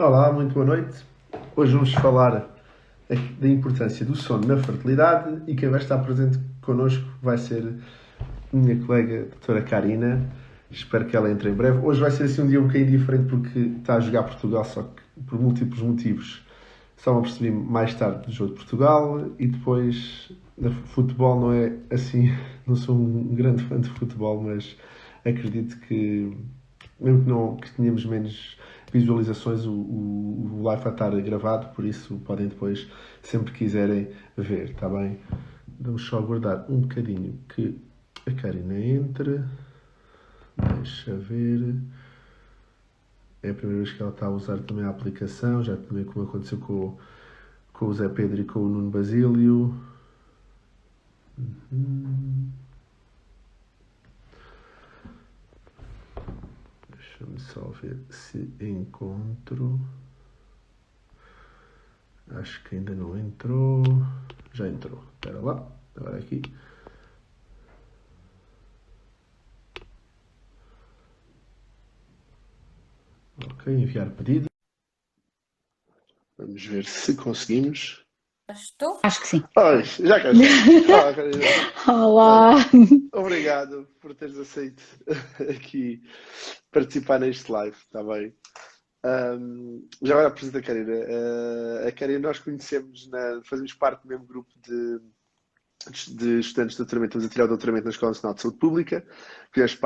Olá, muito boa noite. Hoje vamos falar da importância do sono na fertilidade e quem vai estar presente connosco vai ser a minha colega, a doutora Karina. Espero que ela entre em breve. Hoje vai ser assim um dia um bocadinho diferente porque está a jogar Portugal, só que por múltiplos motivos. Só me apercebi mais tarde do jogo de Portugal e depois futebol não é assim, não sou um grande fã de futebol, mas acredito que mesmo que tenhamos menos visualizações, o live vai estar gravado, por isso podem depois, sempre que quiserem, ver, está bem? Vamos só aguardar um bocadinho que a Karina entre. Deixa ver. É a primeira vez que ela está a usar também a aplicação, já também como aconteceu com o Zé Pedro e com o Nuno Basílio. Deixa-me só ver se encontro. Acho que ainda não entrou. Já entrou. Espera lá. Agora aqui. Ok, enviar pedido. Vamos ver se conseguimos. Estou? Acho que sim. Pois, já cá está. Olá, Karina. Olá! Obrigado por teres aceito aqui participar neste live, está bem? Já agora apresento a Karina. A Karina nós conhecemos, fazemos parte do mesmo grupo de estudantes de doutoramento, estamos a tirar o doutoramento na Escola Nacional de Saúde Pública, fazemos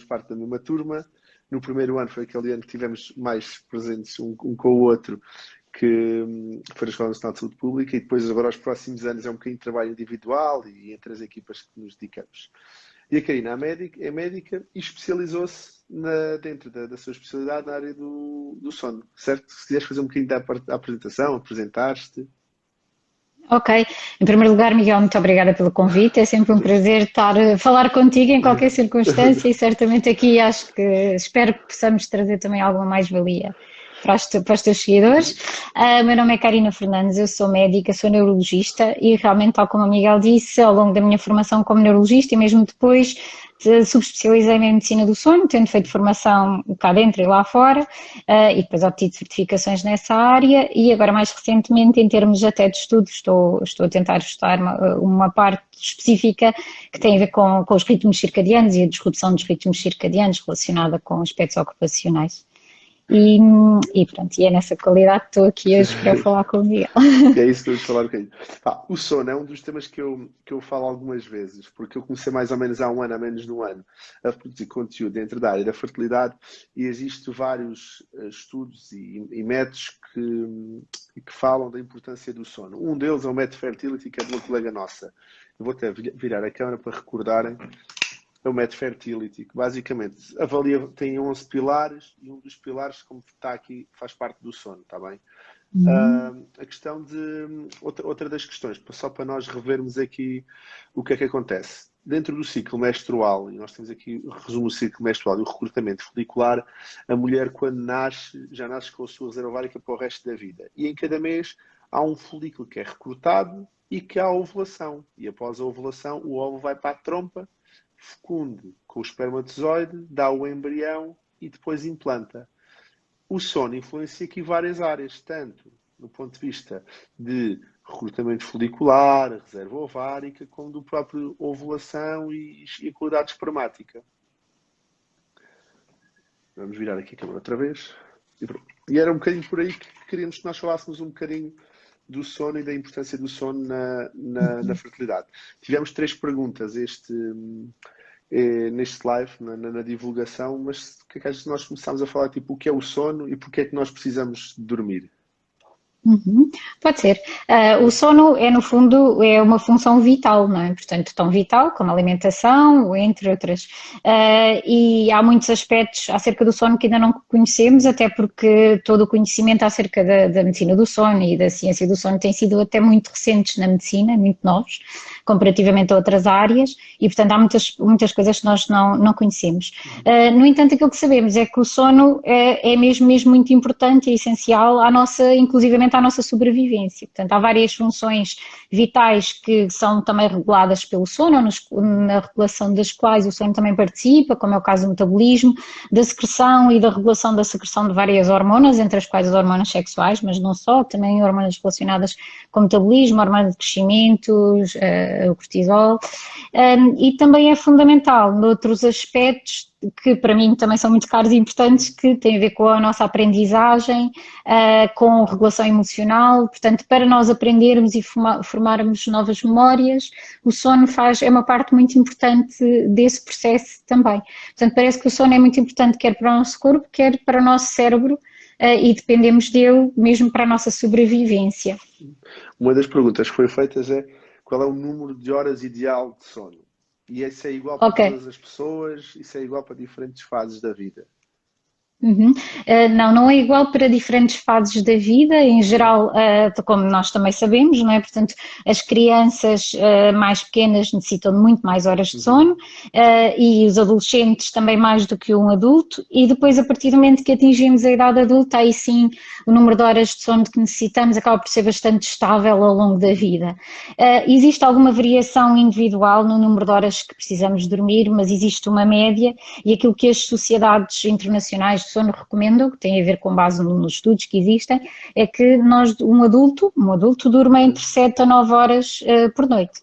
parte da mesma turma. No primeiro ano foi aquele ano que tivemos mais presentes um com o outro, que foi na Escola Nacional de Saúde Pública, e depois agora aos próximos anos é um bocadinho de trabalho individual e entre as equipas que nos dedicamos. E a Karina é médica e especializou-se dentro da sua especialidade na área do sono, certo? Se quiseres fazer um bocadinho da apresentação, apresentar-te. Ok, em primeiro lugar, Miguel, muito obrigada pelo convite. É sempre um prazer estar a falar contigo em qualquer circunstância e certamente aqui espero que possamos trazer também alguma mais-valia para os teus seguidores. O meu nome é Karina Fernandes, eu sou médica, sou neurologista e realmente, tal como o Miguel disse, ao longo da minha formação como neurologista e mesmo depois subespecializei-me em medicina do sono, tendo feito formação cá dentro e lá fora, e depois obtive certificações nessa área e agora mais recentemente, em termos até de estudos, estou a tentar estudar uma parte específica que tem a ver com os ritmos circadianos e a disrupção dos ritmos circadianos relacionada com aspectos ocupacionais. E pronto, e é nessa qualidade que estou aqui hoje para falar com o Miguel. É isso que vamos falar um bocadinho. O sono é um dos temas que eu falo algumas vezes, porque eu comecei mais ou menos há um ano, há menos de um ano, a produzir conteúdo dentro da área da fertilidade e existem vários estudos e métodos que falam da importância do sono. Um deles é o método Fertility, que é de uma colega nossa. Eu vou até virar a câmera para recordarem. É o método Fertility, que basicamente tem 11 pilares e um dos pilares, como está aqui, faz parte do sono, está bem? A questão outra das questões, só para nós revermos aqui o que é que acontece. Dentro do ciclo menstrual, e nós temos aqui, resumo o ciclo menstrual e o recrutamento folicular, a mulher quando nasce, já nasce com a sua reserva ovárica para o resto da vida. E em cada mês há um folículo que é recrutado e que há a ovulação. E após a ovulação, o óvulo vai para a trompa, fecunde com o espermatozoide, dá o embrião e depois implanta. O sono influencia aqui várias áreas, tanto do ponto de vista de recrutamento folicular, reserva ovárica, como do próprio ovulação e a qualidade espermática. Vamos virar aqui a câmera outra vez. E era um bocadinho por aí que queríamos que nós falássemos um bocadinho do sono e da importância do sono na fertilidade. Tivemos 3 perguntas neste live, na divulgação, mas o que é que às vezes nós começámos a falar, tipo, o que é o sono e porque é que nós precisamos de dormir? Pode ser. O sono é, no fundo, é uma função vital, não é? Portanto, tão vital como a alimentação, entre outras. E há muitos aspectos acerca do sono que ainda não conhecemos, até porque todo o conhecimento acerca da medicina do sono e da ciência do sono tem sido até muito recentes na medicina, muito novos. comparativamente a outras áreas e, portanto, há muitas coisas que nós não conhecemos. No entanto, aquilo que sabemos é que o sono é mesmo muito importante e essencial inclusivamente à nossa sobrevivência. Portanto, há várias funções vitais que são também reguladas pelo sono, na regulação das quais o sono também participa, como é o caso do metabolismo, da secreção e da regulação da secreção de várias hormonas, entre as quais as hormonas sexuais, mas não só, também hormonas relacionadas com o metabolismo, hormona de crescimento, o cortisol, e também é fundamental noutros aspectos que para mim também são muito caros e importantes, que têm a ver com a nossa aprendizagem, com regulação emocional. Portanto, para nós aprendermos e formarmos novas memórias, o sono é uma parte muito importante desse processo também. Portanto, parece que o sono é muito importante quer para o nosso corpo, quer para o nosso cérebro, e dependemos dele mesmo para a nossa sobrevivência. Uma das perguntas que foi feita é qual é o número de horas ideal de sono? E isso é igual para todas as pessoas, isso é igual para diferentes fases da vida? Não é igual para diferentes fases da vida, em geral, como nós também sabemos, não é? Portanto, as crianças mais pequenas necessitam de muito mais horas de sono, e os adolescentes também mais do que um adulto, e depois, a partir do momento que atingimos a idade adulta, aí sim o número de horas de sono que necessitamos acaba por ser bastante estável ao longo da vida. Existe alguma variação individual no número de horas que precisamos dormir, mas existe uma média, e aquilo que as sociedades internacionais de sono recomendam, que tem a ver com base nos estudos que existem, é que um adulto durma entre 7 a 9 horas por noite.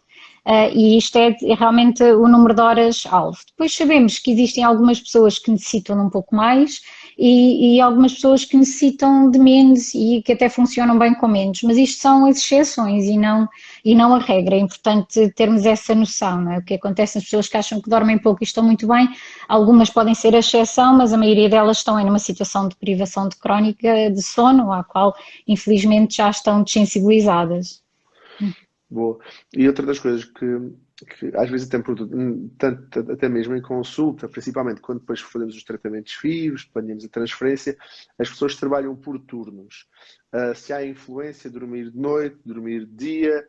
E isto é realmente o número de horas-alvo. Depois sabemos que existem algumas pessoas que necessitam de um pouco mais e algumas pessoas que necessitam de menos e que até funcionam bem com menos, mas isto são as exceções e não a regra. É importante termos essa noção, não é? O que acontece nas pessoas que acham que dormem pouco e estão muito bem, algumas podem ser a exceção, mas a maioria delas estão numa situação de privação crónica de sono, à qual infelizmente já estão desensibilizadas. Boa. E outra das coisas que às vezes até mesmo em consulta, principalmente quando depois fazemos os tratamentos FIV, planeamos a transferência, as pessoas trabalham por turnos. Se há influência, dormir de noite, dormir de dia,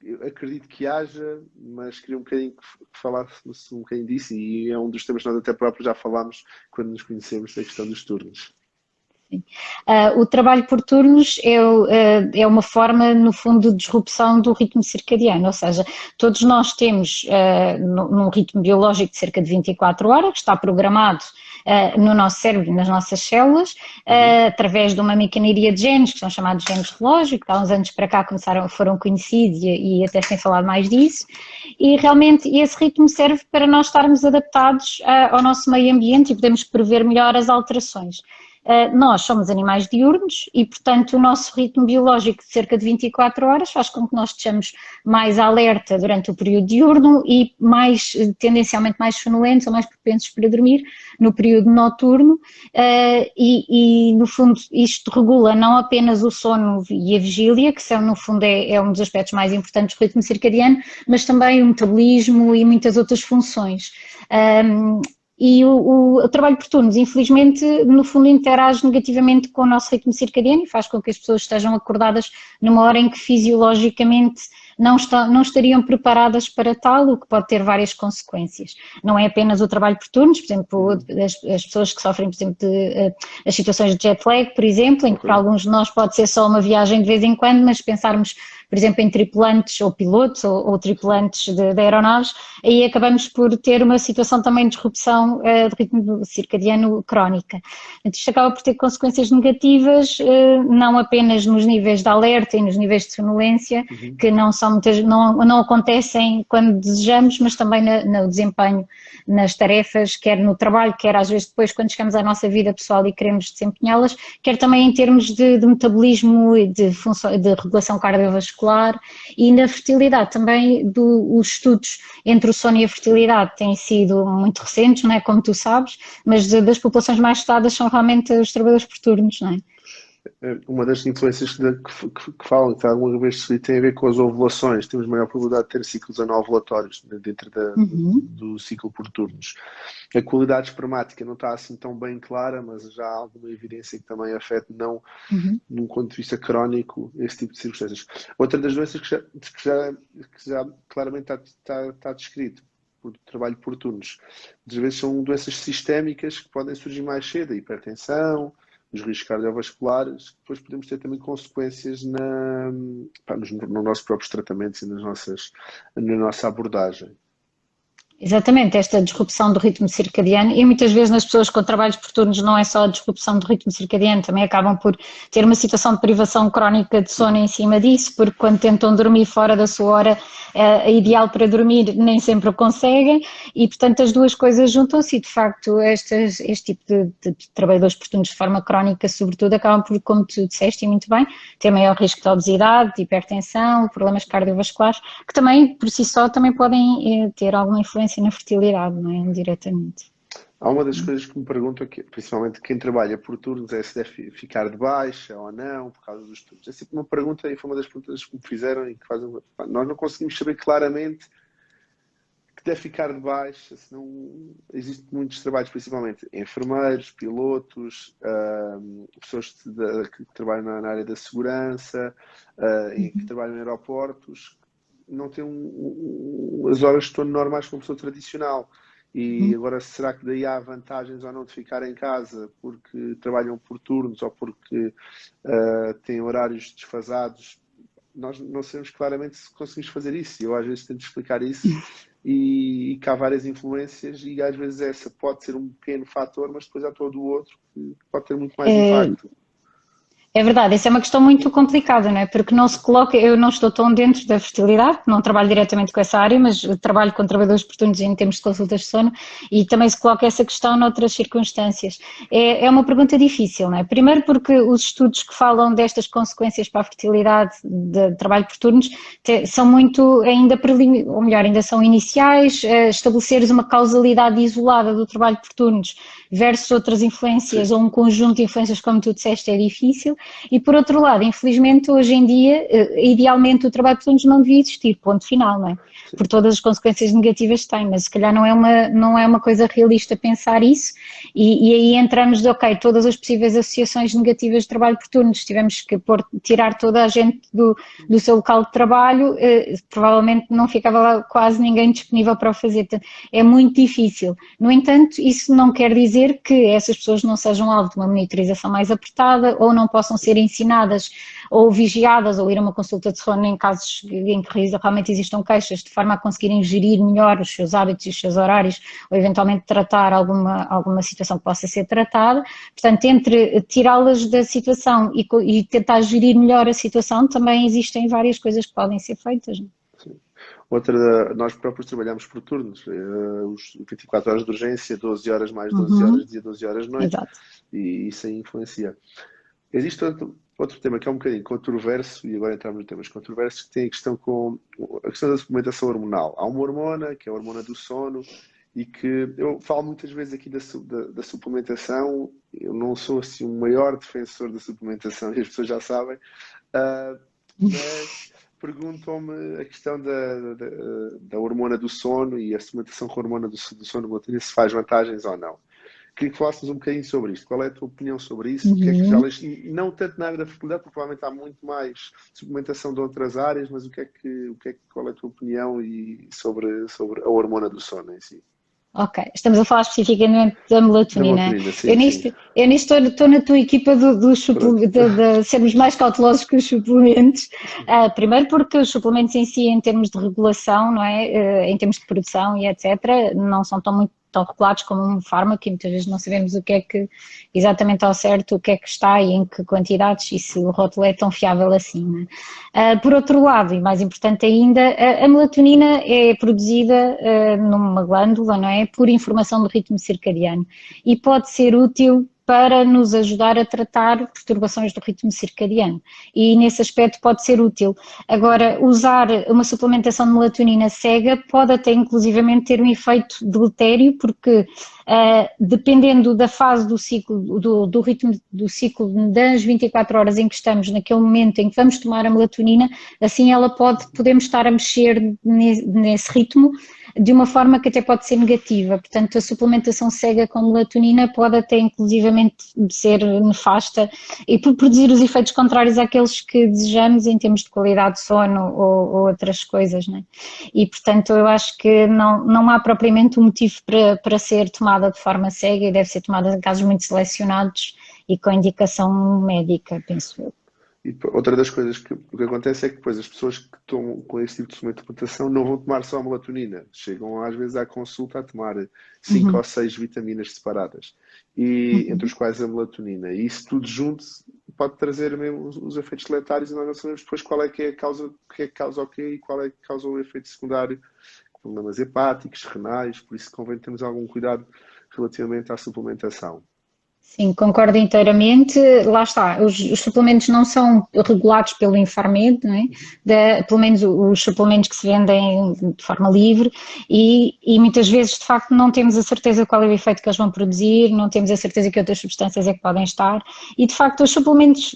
eu acredito que haja, mas queria um bocadinho que falasse um bocadinho disso, e é um dos temas que nós até próprios já falámos quando nos conhecemos, da questão dos turnos. O trabalho por turnos é uma forma, no fundo, de disrupção do ritmo circadiano, ou seja, todos nós temos num ritmo biológico de cerca de 24 horas, que está programado no nosso cérebro e nas nossas células, através de uma maquinaria de genes, que são chamados genes relógio, que há uns anos para cá foram conhecidos e até sem falar mais disso, e realmente esse ritmo serve para nós estarmos adaptados ao nosso meio ambiente e podemos prever melhor as alterações. Nós somos animais diurnos e, portanto, o nosso ritmo biológico de cerca de 24 horas faz com que nós estejamos mais alerta durante o período diurno e tendencialmente mais sonolentos ou mais propensos para dormir no período noturno, e no fundo isto regula não apenas o sono e a vigília, que são no fundo é um dos aspectos mais importantes do ritmo circadiano, mas também o metabolismo e muitas outras funções. E o trabalho por turnos, infelizmente, no fundo interage negativamente com o nosso ritmo circadiano e faz com que as pessoas estejam acordadas numa hora em que fisiologicamente não estariam preparadas para tal, o que pode ter várias consequências. Não é apenas o trabalho por turnos, por exemplo, as pessoas que sofrem, por exemplo, as situações de jet lag, por exemplo, em que para alguns de nós pode ser só uma viagem de vez em quando, mas pensarmos, por exemplo, em tripulantes ou pilotos ou tripulantes de aeronaves, aí acabamos por ter uma situação também de disrupção de ritmo circadiano crónica. Isto acaba por ter consequências negativas, não apenas nos níveis de alerta e nos níveis de sonolência, que não acontecem quando desejamos, mas também no desempenho nas tarefas, quer no trabalho, quer às vezes depois quando chegamos à nossa vida pessoal e queremos desempenhá-las, quer também em termos de metabolismo e de regulação cardiovascular e na fertilidade. Também os estudos entre o sono e a fertilidade têm sido muito recentes, não é, como tu sabes, mas das populações mais estudadas são realmente os trabalhadores por turnos, não é? Uma das influências que falam, que alguma vez se tem a ver com as ovulações, temos maior probabilidade de ter ciclos anovulatórios dentro Uhum. do ciclo por turnos. A qualidade espermática não está assim tão bem clara, mas já há alguma evidência que também afeta, não Uhum. num ponto de vista crónico, esse tipo de circunstâncias. Outra das doenças que já claramente está descrito, por trabalho por turnos, às vezes são doenças sistémicas que podem surgir mais cedo, a hipertensão, os riscos cardiovasculares, que depois podemos ter também consequências nos nossos próprios tratamentos e na nossa abordagem. Exatamente, esta disrupção do ritmo circadiano, e muitas vezes nas pessoas com trabalhos por turnos não é só a disrupção do ritmo circadiano, também acabam por ter uma situação de privação crónica de sono em cima disso, porque quando tentam dormir fora da sua hora ideal para dormir nem sempre o conseguem, e portanto as duas coisas juntam-se e de facto este tipo de trabalhadores por turnos de forma crónica sobretudo acabam por, como tu disseste e muito bem, ter maior risco de obesidade, de hipertensão, problemas cardiovasculares, que também por si só também podem ter alguma influência na fertilidade, não é? Indiretamente. Há uma das coisas que me perguntam, principalmente quem trabalha por turnos, é se deve ficar de baixa ou não, por causa dos turnos. É sempre uma pergunta, e foi uma das perguntas que me fizeram e que fazem. Nós não conseguimos saber claramente que deve ficar de baixa, senão existem muitos trabalhos, principalmente enfermeiros, pilotos, pessoas que trabalham na área da segurança, e que trabalham em aeroportos, não têm as horas de sono normais como pessoa tradicional. E agora, será que daí há vantagens ou não de ficar em casa porque trabalham por turnos ou porque têm horários desfasados? Nós não sabemos claramente se conseguimos fazer isso. Eu às vezes tento explicar isso e que há várias influências e às vezes essa pode ser um pequeno fator, mas depois há todo o outro que pode ter muito mais impacto. É verdade, isso é uma questão muito complicada, não é? Porque não se coloca, eu não estou tão dentro da fertilidade, não trabalho diretamente com essa área, mas trabalho com trabalhadores por turnos em termos de consultas de sono e também se coloca essa questão noutras circunstâncias. É uma pergunta difícil, não é? Primeiro porque os estudos que falam destas consequências para a fertilidade de trabalho por turnos são muito ainda ou melhor, ainda são iniciais, estabeleceres uma causalidade isolada do trabalho por turnos versus outras influências ou um conjunto de influências, como tu disseste, é difícil. E por outro lado, infelizmente, hoje em dia, idealmente o trabalho por turnos não devia existir, ponto final, não é? Por todas as consequências negativas que tem, mas se calhar não é uma coisa realista pensar isso e aí entramos de, ok, todas as possíveis associações negativas de trabalho por turnos, tivemos que tirar toda a gente do seu local de trabalho, provavelmente não ficava lá quase ninguém disponível para o fazer, é muito difícil. No entanto, isso não quer dizer que essas pessoas não sejam alvo de uma monitorização mais apertada ou não possam ser ensinadas ou vigiadas ou ir a uma consulta de sono em casos em que realmente existam queixas, de forma a conseguirem gerir melhor os seus hábitos e os seus horários ou eventualmente tratar alguma situação que possa ser tratada. Portanto, entre tirá-las da situação e tentar gerir melhor a situação, também existem várias coisas que podem ser feitas. Sim. Nós próprios trabalhamos por turnos, os 24 horas de urgência, 12 horas mais 12 horas de dia, 12 horas de noite, Exato. e isso aí influencia. Existe outro tema que é um bocadinho controverso, e agora entramos em temas controversos, que tem a questão da suplementação hormonal. Há uma hormona, que é a hormona do sono, e que eu falo muitas vezes aqui da suplementação. Eu não sou assim o maior defensor da suplementação, e as pessoas já sabem, mas perguntam-me a questão da hormona do sono e a suplementação com a hormona do sono melatonina, se faz vantagens ou não. Queria que falasses um bocadinho sobre isto. Qual é a tua opinião sobre isso? O que é que já leste? E não tanto na área da fertilidade, porque provavelmente há muito mais suplementação de outras áreas, mas qual é a tua opinião sobre a hormona do sono em si? Ok, estamos a falar especificamente da melatonina. Sim, eu nisto estou na tua equipa de sermos mais cautelosos que os suplementos. Primeiro porque os suplementos em si, em termos de regulação, não é? Em termos de produção e etc., não são tão regulados como um fármaco e muitas vezes não sabemos o que é que, exatamente ao certo, o que é que está e em que quantidades e se o rótulo é tão fiável assim. Não é? Por outro lado, e mais importante ainda, a melatonina é produzida numa glândula, não é? Por informação do ritmo circadiano e pode ser útil para nos ajudar a tratar perturbações do ritmo circadiano e nesse aspecto pode ser útil. Agora, usar uma suplementação de melatonina cega pode até inclusivamente ter um efeito deletério porque dependendo da fase do ciclo, do ritmo do ciclo das 24 horas em que estamos, naquele momento em que vamos tomar a melatonina, assim podemos estar a mexer nesse ritmo de uma forma que até pode ser negativa. Portanto, a suplementação cega com melatonina pode até inclusivamente ser nefasta e produzir os efeitos contrários àqueles que desejamos em termos de qualidade de sono ou outras coisas, né? E, portanto, eu acho que não há propriamente um motivo para ser tomada de forma cega e deve ser tomada em casos muito selecionados e com indicação médica, penso eu. E outra das coisas que o que acontece é que depois as pessoas que tomam com esse tipo de suplementação não vão tomar só a melatonina, chegam às vezes à consulta a tomar 5 ou 6 vitaminas separadas, e entre os quais a melatonina. E isso tudo junto pode trazer mesmo os efeitos deletários e nós não sabemos depois qual é que é a causa, o que é que causa o quê e qual é que causa o efeito secundário, problemas hepáticos, renais, por isso convém termos algum cuidado relativamente à suplementação. Sim, concordo inteiramente. Lá está, os suplementos não são regulados pelo Infarmed, não é? Pelo menos os suplementos que se vendem de forma livre e muitas vezes, de facto, não temos a certeza qual é o efeito que eles vão produzir, não temos a certeza que outras substâncias é que podem estar e, de facto, os suplementos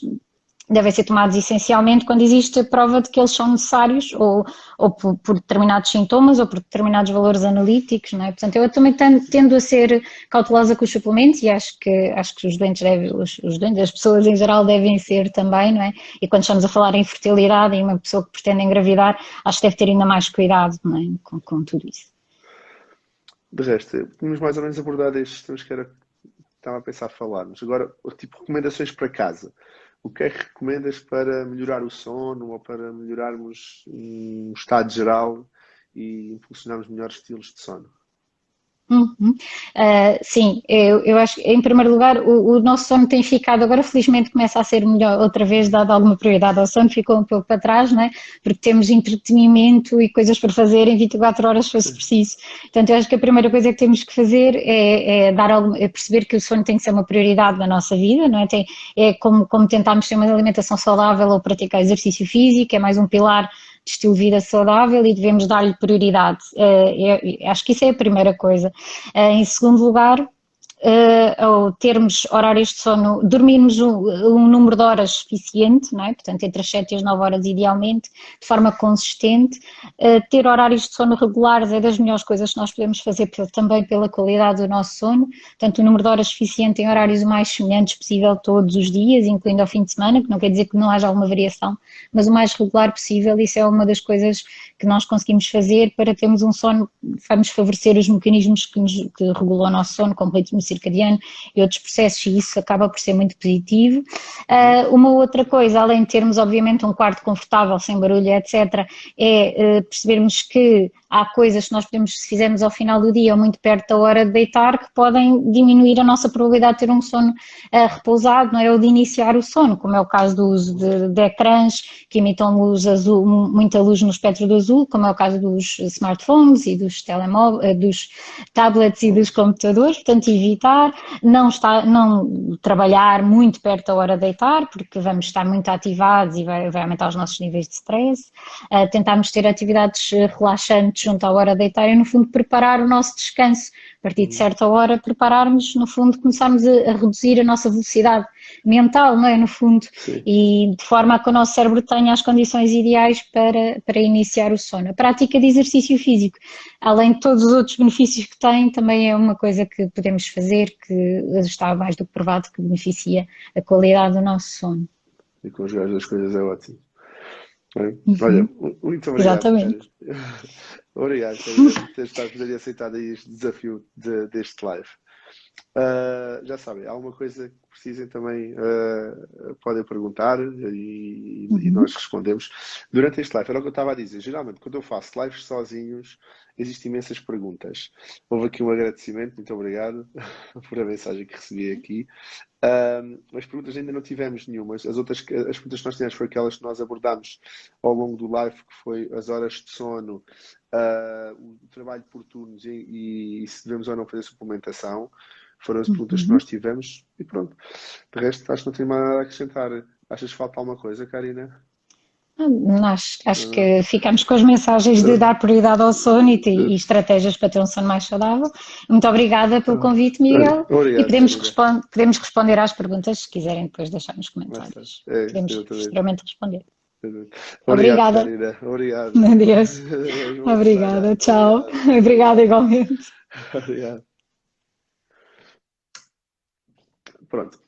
devem ser tomados essencialmente quando existe a prova de que eles são necessários ou por determinados sintomas ou por determinados valores analíticos, não é? Portanto, eu também tendo a ser cautelosa com os suplementos e acho que os doentes os doentes, as pessoas em geral devem ser também, não é? E quando estamos a falar em fertilidade e uma pessoa que pretende engravidar, acho que deve ter ainda mais cuidado, não é? Com tudo isso. De resto, tínhamos mais ou menos abordado estes temas que estava a pensar falarmos. Agora, tipo, recomendações para casa. O que é que recomendas para melhorar o sono ou para melhorarmos o estado geral e impulsionarmos melhores estilos de sono? Sim, eu acho que em primeiro lugar o nosso sono tem ficado, agora felizmente começa a ser melhor, outra vez dado alguma prioridade ao sono, ficou um pouco para trás, não é? Porque temos entretenimento e coisas para fazer em 24 horas se fosse preciso. Portanto, eu acho que a primeira coisa que temos que fazer é perceber que o sono tem que ser uma prioridade na nossa vida, não é? É como tentarmos ter uma alimentação saudável ou praticar exercício físico, é mais um pilar de estilo de vida saudável e devemos dar-lhe prioridade. Acho que isso é a primeira coisa. Em segundo lugar, ao termos horários de sono, dormirmos um número de horas suficiente, não é? Portanto, entre as 7 e as 9 horas idealmente, de forma consistente. Ter horários de sono regulares é das melhores coisas que nós podemos fazer também pela qualidade do nosso sono. Portanto, o número de horas suficiente em horários o mais semelhantes possível todos os dias, incluindo ao fim de semana, que não quer dizer que não haja alguma variação, mas o mais regular possível. Isso é uma das coisas que nós conseguimos fazer para termos um sono, vamos favorecer os mecanismos que regulam o nosso sono, como o ritmo circadiano e outros processos, e isso acaba por ser muito positivo. Uma outra coisa, além de termos obviamente um quarto confortável, sem barulho, etc., é percebermos que há coisas que nós podemos, se fizermos ao final do dia ou muito perto da hora de deitar, que podem diminuir a nossa probabilidade de ter um sono repousado, não é? Ou de iniciar o sono, como é o caso do uso de ecrãs que emitam luz azul, muita luz no espectro do azul, como é o caso dos smartphones e dos telemóveis, dos tablets e dos computadores. Portanto, evitar, não trabalhar muito perto da hora de deitar, porque vamos estar muito ativados e vai aumentar os nossos níveis de stress. Tentarmos ter atividades relaxantes junto à hora de deitar e, no fundo, preparar o nosso descanso. A partir de certa hora, prepararmos, no fundo, começarmos a reduzir a nossa velocidade mental, não é? No fundo, Sim. e de forma a que o nosso cérebro tenha as condições ideais para iniciar o sono. A prática de exercício físico, além de todos os outros benefícios que tem, também é uma coisa que podemos fazer, que está mais do que provado que beneficia a qualidade do nosso sono. E conjugar as duas coisas é ótimo. Olha, muito obrigado, Exatamente. Obrigado por ter estado e aceitado aí este desafio deste live. Já sabem, há alguma coisa que precisem também podem perguntar e nós respondemos. Durante este live, era o que eu estava a dizer, geralmente quando eu faço lives sozinhos, existem imensas perguntas. Houve aqui um agradecimento, muito obrigado por a mensagem que recebi aqui. As perguntas ainda não tivemos nenhumas. As perguntas que nós tivemos foram aquelas que nós abordámos ao longo do live, que foi as horas de sono, o trabalho por turnos e se devemos ou não fazer suplementação. Foram as perguntas que nós tivemos e pronto. De resto, acho que não tenho mais nada a acrescentar. Achas que falta alguma coisa, Karina? Acho que ficamos com as mensagens de dar prioridade ao sono e estratégias para ter um sono mais saudável. Muito obrigada pelo convite, Miguel. E Obrigado, Karina. podemos responder às perguntas se quiserem depois deixar nos Mais tarde. comentários. É, Podemos exatamente. futuramente responder. Obrigado, Obrigada. Karina. Obrigado. Adeus. Boa semana. Obrigada. Tchau. Obrigado. Obrigada Obrigado. igualmente. Obrigado. Pronto.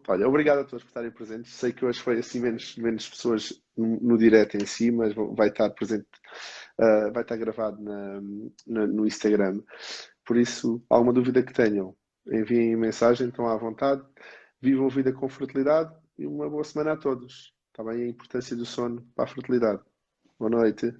Olha, obrigado a todos por estarem presentes. Sei que hoje foi assim menos pessoas no direto em si, mas vai estar presente, vai estar gravado no Instagram. Por isso, alguma dúvida que tenham, enviem mensagem, estão à vontade. Vivam a vida com fertilidade e uma boa semana a todos. Está bem? A importância do sono para a fertilidade. Boa noite.